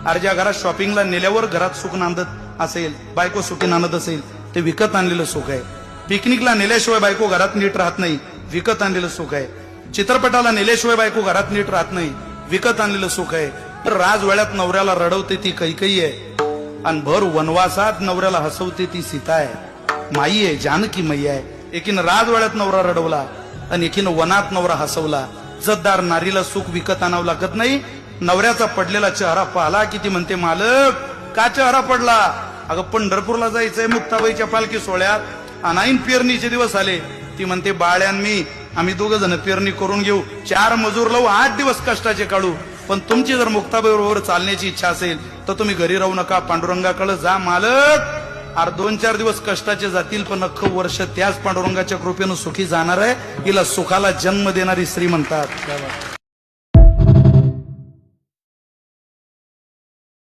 अरे ज्या घरात शॉपिंगला नेल्यावर घरात सुख नांदत असेल, बायको सुखी नांदत असेल, ते विकत आणलेलं सुख आहे. पिकनिकला नेल्याशिवाय बायको घरात नीट राहत नाही, विकत आणलेलं सुख आहे. चित्रपटाला नेल्याशिवाय बायको घरात नीट राहत नाही, विकत आणलेलं सुख आहे. तर राजवेळ्यात नवऱ्याला रडवते ती कैकेयी आहे, आणि भर वनवासात नवऱ्याला हसवते ती सीता आहे. माई आहे, जानकी मैया आहे. एकीनं राजवेळ्यात नवरा रडवला आणि एकीनं वनात नवरा हसवला. इज्जतदार नारीला सुख विकत आणावं लागत नाही. नवऱ्याचा पडलेला चेहरा पाहला की ती म्हणते, मालक का चेहरा पडला? अगं पंढरपूरला जायचंय मुक्ताबाईच्या पालखी सोहळ्यात, अनाईन पेरणीचे दिवस आले. ती म्हणते, बाळ्यान आम्ही दोघं जण पेरणी करून घेऊ, 4 मजूर लावू, 8 दिवस कष्टाचे काढू. पण तुमची जर मुक्ताबाईबरोबर चालण्याची इच्छा असेल तर तुम्ही घरी राहू नका, पांडुरंगाकडे जा. मालक 2-4 दिवस कष्टाचे जातील, पण अख्खं वर्ष त्याच पांडुरंगाच्या कृपेनं सुखी जाणार आहे. हिला सुखाला जन्म देणारी स्त्री म्हणतात.